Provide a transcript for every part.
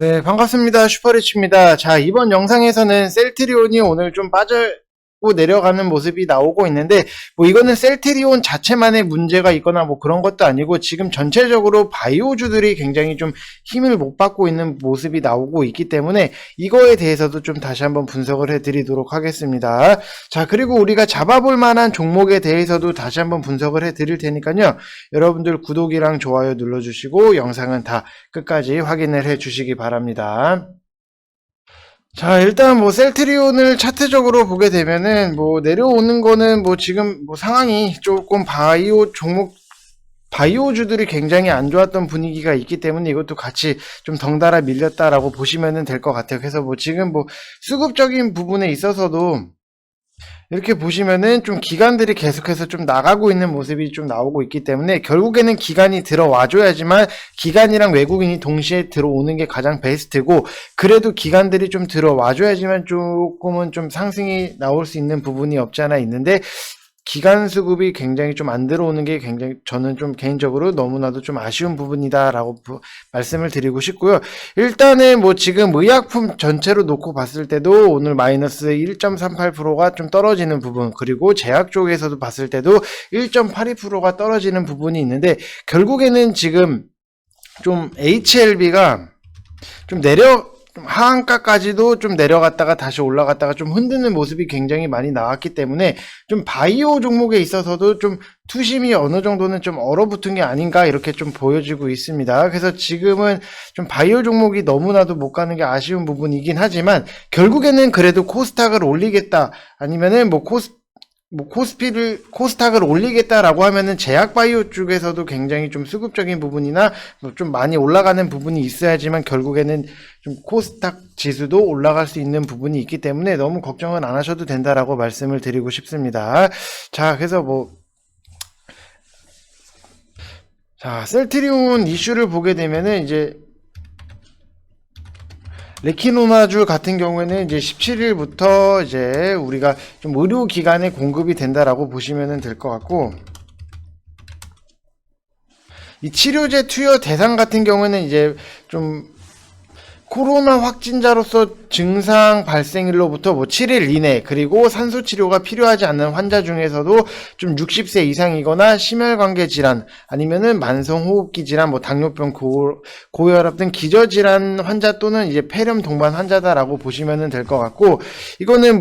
네, 반갑습니다. 슈퍼리치입니다. 자, 이번 영상에서는 셀트리온이 오늘 좀 빠지고 내려가는 모습이 나오고 있는데, 이거는 셀트리온 자체만의 문제가 있거나 그런 것도 아니고, 지금 전체적으로 바이오주들이 굉장히 좀 힘을 못 받고 있는 모습이 나오고 있기 때문에, 이거에 대해서도 좀 다시 한번 분석을 해드리도록 하겠습니다. 자, 그리고 우리가 잡아볼 만한 종목에 대해서도 다시 한번 분석을 해드릴 테니까요. 여러분들 구독이랑 좋아요 눌러주시고, 영상은 다 끝까지 확인을 해주시기 바랍니다. 자, 일단 셀트리온을 차트적으로 보게 되면은 내려오는 거는 지금 상황이 조금 바이오주들이 굉장히 안 좋았던 분위기가 있기 때문에 이것도 같이 좀 덩달아 밀렸다라고 보시면 될 것 같아요. 그래서 지금 수급적인 부분에 있어서도 이렇게 보시면은 좀 기관들이 계속해서 좀 나가고 있는 모습이 좀 나오고 있기 때문에 결국에는 기관이 들어와줘야지만 기관이랑 외국인이 동시에 들어오는 게 가장 베스트고, 그래도 기관들이 좀 들어와줘야지만 조금은 좀 상승이 나올 수 있는 부분이 없지 않아 있는데, 기간 수급이 굉장히 좀 안 들어오는 게 굉장히 저는 좀 개인적으로 너무나도 좀 아쉬운 부분이다라고 말씀을 드리고 싶고요. 일단은 지금 의약품 전체로 놓고 봤을 때도 오늘 마이너스 1.38%가 좀 떨어지는 부분, 그리고 제약 쪽에서도 봤을 때도 1.82%가 떨어지는 부분이 있는데, 결국에는 지금 좀 HLB가 좀 하한가까지도 좀 내려갔다가 다시 올라갔다가 좀 흔드는 모습이 굉장히 많이 나왔기 때문에 좀 바이오 종목에 있어서도 좀 투심이 어느 정도는 좀 얼어붙은 게 아닌가 이렇게 좀 보여지고 있습니다. 그래서 지금은 좀 바이오 종목이 너무나도 못 가는 게 아쉬운 부분이긴 하지만, 결국에는 그래도 코스닥을 올리겠다, 아니면은 코스닥을 올리겠다라고 하면은 제약바이오 쪽에서도 굉장히 좀 수급적인 부분이나 좀 많이 올라가는 부분이 있어야지만 결국에는 좀 코스닥 지수도 올라갈 수 있는 부분이 있기 때문에 너무 걱정은 안 하셔도 된다라고 말씀을 드리고 싶습니다. 자, 그래서 셀트리온 이슈를 보게 되면은 이제 레키노마주 같은 경우에는 이제 17일부터 이제 우리가 좀 의료기관에 공급이 된다라고 보시면 될 것 같고, 이 치료제 투여 대상 같은 경우에는 이제 좀 코로나 확진자로서 증상 발생일로부터 7일 이내, 그리고 산소 치료가 필요하지 않는 환자 중에서도 좀 60세 이상이거나 심혈관계 질환, 아니면은 만성호흡기 질환, 당뇨병, 고혈압 등 기저질환 환자 또는 이제 폐렴 동반 환자다라고 보시면 될 것 같고, 이거는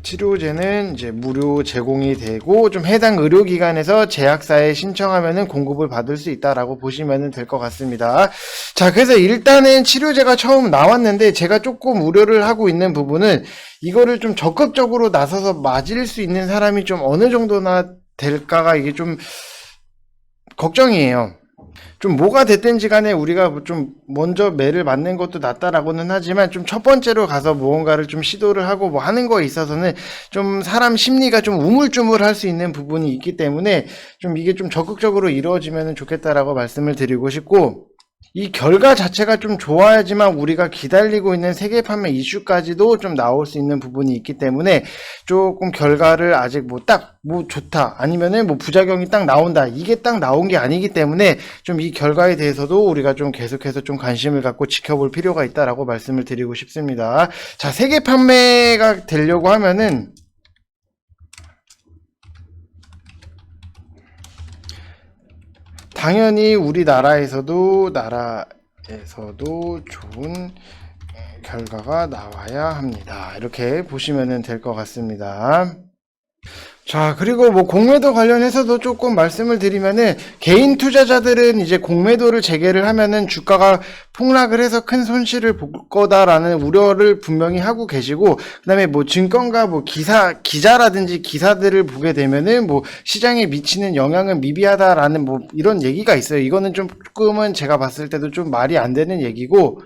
치료제는 이제 무료 제공이 되고, 좀 해당 의료기관에서 제약사에 신청하면은 공급을 받을 수 있다라고 보시면 될 것 같습니다. 자, 그래서 일단은 치료제가 처음 나왔는데 제가 조금 우려를 하고 있는 부분은, 이거를 좀 적극적으로 나서서 맞을 수 있는 사람이 좀 어느 정도나 될까가 이게 좀 걱정이에요. 좀 뭐가 됐든지 간에 우리가 좀 먼저 매를 맞는 것도 낫다라고는 하지만, 좀 첫 번째로 가서 무언가를 좀 시도를 하고 하는 거에 있어서는 좀 사람 심리가 좀 우물쭈물할 수 있는 부분이 있기 때문에 좀 이게 좀 적극적으로 이루어지면 좋겠다라고 말씀을 드리고 싶고, 이 결과 자체가 좀 좋아야지만 우리가 기다리고 있는 세계 판매 이슈까지도 좀 나올 수 있는 부분이 있기 때문에, 조금 결과를 아직 딱 좋다, 아니면은 부작용이 딱 나온다, 이게 딱 나온 게 아니기 때문에 좀 이 결과에 대해서도 우리가 좀 계속해서 좀 관심을 갖고 지켜볼 필요가 있다라고 말씀을 드리고 싶습니다. 자, 세계 판매가 되려고 하면은 당연히 우리나라에서도 좋은 결과가 나와야 합니다. 이렇게 보시면 될 것 같습니다. 자, 그리고 공매도 관련해서도 조금 말씀을 드리면은, 개인 투자자들은 이제 공매도를 재개를 하면은 주가가 폭락을 해서 큰 손실을 볼 거다라는 우려를 분명히 하고 계시고, 그 다음에 증권가 기자라든지 기사들을 보게 되면은 시장에 미치는 영향은 미비하다라는 이런 얘기가 있어요. 이거는 조금은 제가 봤을 때도 좀 말이 안 되는 얘기고,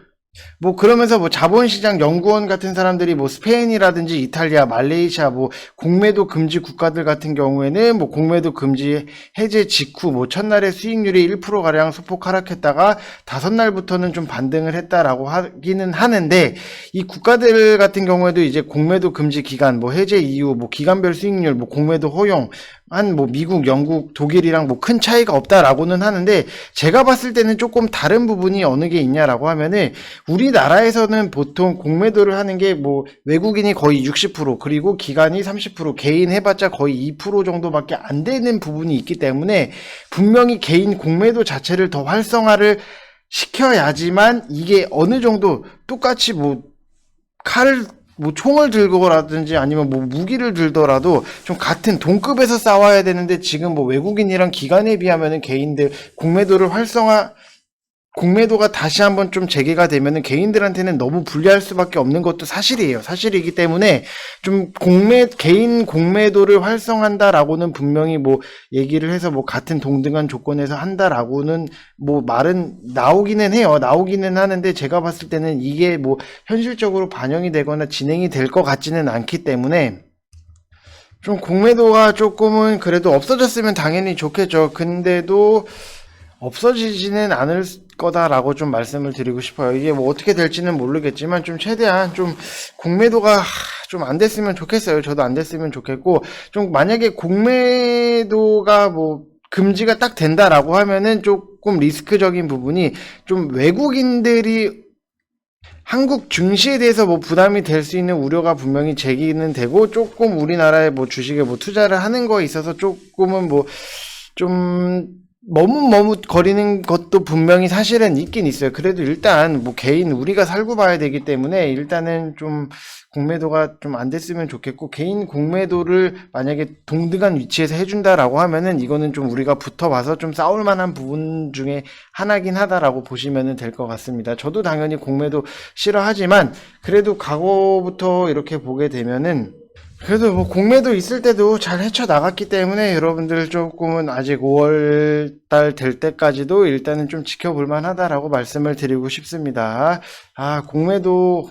그러면서 자본시장 연구원 같은 사람들이 스페인이라든지 이탈리아, 말레이시아 공매도 금지 국가들 같은 경우에는 공매도 금지 해제 직후 첫날에 수익률이 1%가량 소폭 하락했다가 5날부터는 좀 반등을 했다라고 하기는 하는데, 이 국가들 같은 경우에도 이제 공매도 금지 기간, 해제 이후 기간별 수익률, 공매도 허용, 한 뭐 미국, 영국, 독일이랑 뭐 큰 차이가 없다라고는 하는데 제가 봤을 때는 조금 다른 부분이 어느 게 있냐라고 하면은 우리나라에서는 보통 공매도를 하는 게 뭐 외국인이 거의 60% 그리고 기관이 30% 개인 해봤자 거의 2% 정도밖에 안 되는 부분이 있기 때문에 분명히 개인 공매도 자체를 더 활성화를 시켜야지만 이게 어느 정도 똑같이 뭐 칼을 뭐 총을 들고라든지 아니면 뭐 무기를 들더라도 좀 같은 동급에서 싸워야 되는데 지금 뭐 외국인이랑 기관에 비하면은 개인들 공매도가 다시 한번 좀 재개가 되면은 개인들한테는 너무 불리할 수밖에 없는 것도 사실이에요. 사실이기 때문에 좀 개인 공매도를 활성한다라고는 분명히 뭐 얘기를 해서 뭐 같은 동등한 조건에서 한다라고는 뭐 말은 나오기는 해요. 나오기는 하는데 제가 봤을 때는 이게 뭐 현실적으로 반영이 되거나 진행이 될 것 같지는 않기 때문에 좀 공매도가 조금은 그래도 없어졌으면 당연히 좋겠죠. 근데도 없어지지는 않을 거다라고 좀 말씀을 드리고 싶어요. 이게 뭐 어떻게 될지는 모르겠지만 좀 최대한 좀 공매도가 좀 안 됐으면 좋겠어요. 저도 안 됐으면 좋겠고 좀 만약에 공매도가 뭐 금지가 딱 된다라고 하면은 조금 리스크적인 부분이 좀 외국인들이 한국 증시에 대해서 뭐 부담이 될 수 있는 우려가 분명히 제기는 되고 조금 우리나라의 뭐 주식에 뭐 투자를 하는 거에 있어서 조금은 뭐 좀 머뭇머뭇거리는 것도 분명히 사실은 있긴 있어요. 그래도 일단 뭐 개인 우리가 살고 봐야 되기 때문에 일단은 좀 공매도가 좀 안 됐으면 좋겠고 개인 공매도를 만약에 동등한 위치에서 해준다라고 하면은 이거는 좀 우리가 붙어봐서 좀 싸울 만한 부분 중에 하나긴 하다라고 보시면 될 것 같습니다. 저도 당연히 공매도 싫어하지만 그래도 과거부터 이렇게 보게 되면은 그래도 뭐 공매도 있을 때도 잘 헤쳐나갔기 때문에 여러분들 조금은 아직 5월달 될 때까지도 일단은 좀 지켜볼 만하다라고 말씀을 드리고 싶습니다. 공매도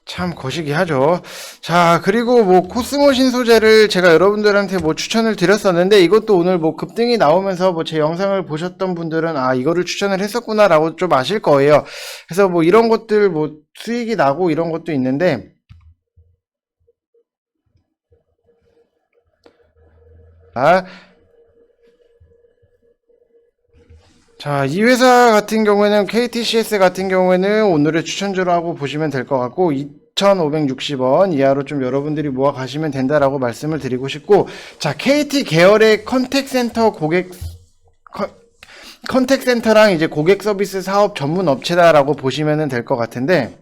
참 거시기 하죠. 자, 그리고 뭐 코스모 신소재를 제가 여러분들한테 뭐 추천을 드렸었는데 이것도 오늘 뭐 급등이 나오면서 뭐 제 영상을 보셨던 분들은 이거를 추천을 했었구나라고 좀 아실 거예요. 그래서 뭐 이런 것들 뭐 수익이 나고 이런 것도 있는데 자, 이 회사 같은 경우에는 KTCS 같은 경우에는 오늘의 추천주라고 보시면 될 것 같고 2,560원 이하로 좀 여러분들이 모아 가시면 된다라고 말씀을 드리고 싶고 자, KT 계열의 컨택센터랑 이제 고객 서비스 사업 전문 업체다라고 보시면 될 것 같은데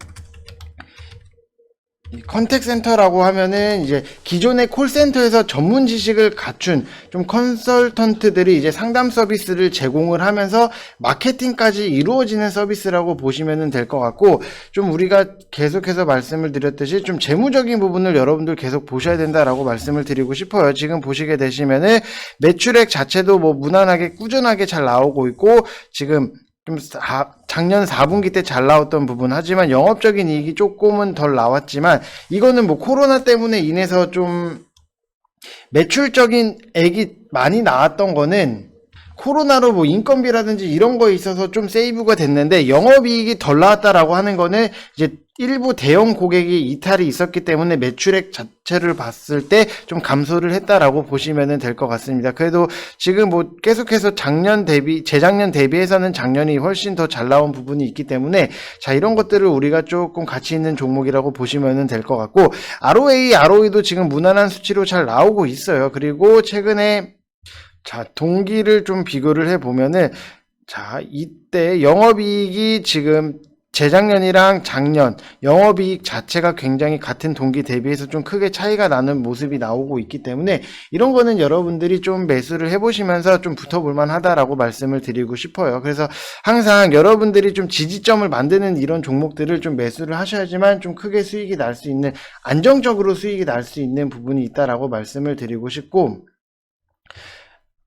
컨택센터라고 하면은 이제 기존의 콜센터에서 전문 지식을 갖춘 좀 컨설턴트들이 이제 상담 서비스를 제공을 하면서 마케팅까지 이루어지는 서비스라고 보시면 될 것 같고 좀 우리가 계속해서 말씀을 드렸듯이 좀 재무적인 부분을 여러분들 계속 보셔야 된다라고 말씀을 드리고 싶어요. 지금 보시게 되시면은 매출액 자체도 뭐 무난하게 꾸준하게 잘 나오고 있고 지금 좀 작년 4분기 때 잘 나왔던 부분 하지만 영업적인 이익이 조금은 덜 나왔지만 이거는 뭐 코로나 때문에 인해서 좀 매출적인 액이 많이 나왔던 거는 코로나로 뭐 인건비라든지 이런 거에 있어서 좀 세이브가 됐는데 영업이익이 덜 나왔다라고 하는 거는 이제 일부 대형 고객이 이탈이 있었기 때문에 매출액 자체를 봤을 때 좀 감소를 했다라고 보시면 될 것 같습니다. 그래도 지금 뭐 계속해서 재작년 대비해서는 작년이 훨씬 더 잘 나온 부분이 있기 때문에 자, 이런 것들을 우리가 조금 가치 있는 종목이라고 보시면 될 것 같고 ROE도 지금 무난한 수치로 잘 나오고 있어요. 그리고 최근에 자, 동기를 좀 비교를 해보면은, 자, 이때 영업이익이 지금 재작년이랑 작년 영업이익 자체가 굉장히 같은 동기 대비해서 좀 크게 차이가 나는 모습이 나오고 있기 때문에 이런 거는 여러분들이 좀 매수를 해보시면서 좀 붙어볼만 하다라고 말씀을 드리고 싶어요. 그래서 항상 여러분들이 좀 지지점을 만드는 이런 종목들을 좀 매수를 하셔야지만 좀 크게 수익이 날 수 있는, 안정적으로 수익이 날 수 있는 부분이 있다라고 말씀을 드리고 싶고,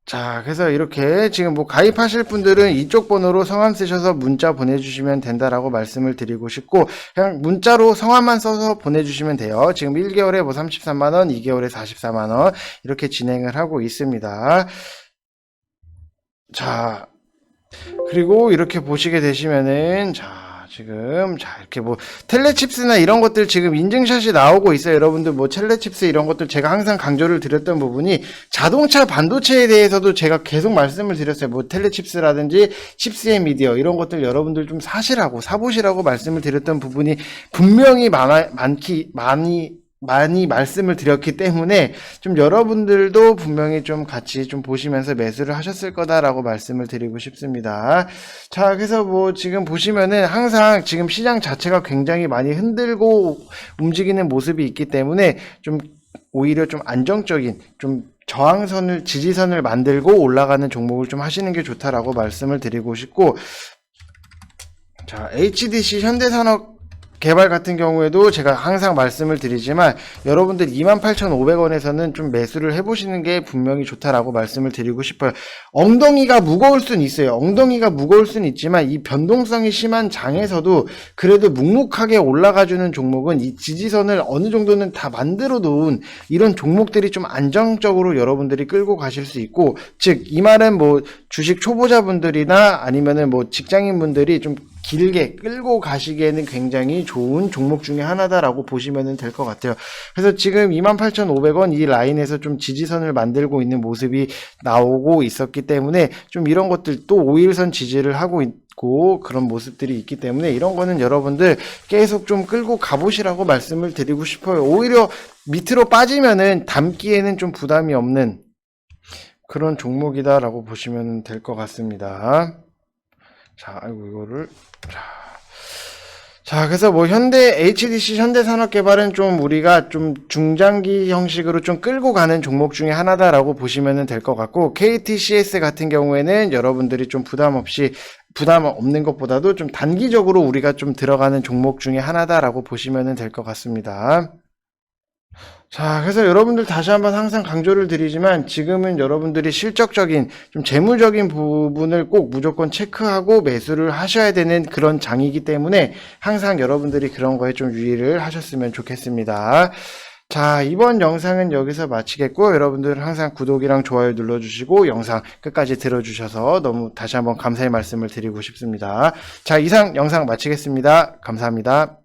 자, 그래서 이렇게 지금 뭐 가입하실 분들은 이쪽 번호로 성함 쓰셔서 문자 보내주시면 된다라고 말씀을 드리고 싶고, 그냥 문자로 성함만 써서 보내주시면 돼요. 지금 1개월에 뭐 33만원, 2개월에 44만원, 이렇게 진행을 하고 있습니다. 자, 그리고 이렇게 보시게 되시면은, 자, 지금 이렇게 뭐 텔레칩스나 이런 것들 지금 인증샷이 나오고 있어요. 여러분들 뭐 텔레칩스 이런 것들 제가 항상 강조를 드렸던 부분이 자동차 반도체에 대해서도 제가 계속 말씀을 드렸어요. 뭐 텔레칩스라든지 칩스의 미디어 이런 것들 여러분들 좀 사보시라고 말씀을 드렸던 부분이 분명히 많이 말씀을 드렸기 때문에 좀 여러분들도 분명히 좀 같이 좀 보시면서 매수를 하셨을 거다라고 말씀을 드리고 싶습니다. 자, 그래서 뭐 지금 보시면은 항상 지금 시장 자체가 굉장히 많이 흔들고 움직이는 모습이 있기 때문에 좀 오히려 좀 안정적인 좀 저항선을 지지선을 만들고 올라가는 종목을 좀 하시는 게 좋다라고 말씀을 드리고 싶고, 자, HDC 현대산업 개발 같은 경우에도 제가 항상 말씀을 드리지만 여러분들 28,500원에서는 좀 매수를 해보시는 게 분명히 좋다라고 말씀을 드리고 싶어요. 엉덩이가 무거울 수는 있어요. 엉덩이가 무거울 수는 있지만 이 변동성이 심한 장에서도 그래도 묵묵하게 올라가주는 종목은 이 지지선을 어느 정도는 다 만들어 놓은 이런 종목들이 좀 안정적으로 여러분들이 끌고 가실 수 있고, 즉 이 말은 뭐 주식 초보자분들이나 아니면은 뭐 직장인분들이 좀 길게 끌고 가시기에는 굉장히 좋은 종목 중에 하나다라고 보시면 될 것 같아요. 그래서 지금 28,500원 이 라인에서 좀 지지선을 만들고 있는 모습이 나오고 있었기 때문에 좀 이런 것들 또 5일선 지지를 하고 있고 그런 모습들이 있기 때문에 이런 거는 여러분들 계속 좀 끌고 가보시라고 말씀을 드리고 싶어요. 오히려 밑으로 빠지면은 담기에는 좀 부담이 없는 그런 종목이다라고 보시면 될 것 같습니다. 자, 아이고, 이거를. 자, 그래서 뭐 HDC 현대산업개발은 좀 우리가 좀 중장기 형식으로 좀 끌고 가는 종목 중에 하나다라고 보시면 될 것 같고, KTCS 같은 경우에는 여러분들이 좀 부담 없는 것보다도 좀 단기적으로 우리가 좀 들어가는 종목 중에 하나다라고 보시면 될 것 같습니다. 자, 그래서 여러분들 다시 한번 항상 강조를 드리지만 지금은 여러분들이 실적적인 좀 재무적인 부분을 꼭 무조건 체크하고 매수를 하셔야 되는 그런 장이기 때문에 항상 여러분들이 그런 거에 좀 유의를 하셨으면 좋겠습니다. 자, 이번 영상은 여기서 마치겠고 여러분들 항상 구독이랑 좋아요 눌러주시고 영상 끝까지 들어주셔서 너무 다시 한번 감사의 말씀을 드리고 싶습니다. 자, 이상 영상 마치겠습니다. 감사합니다.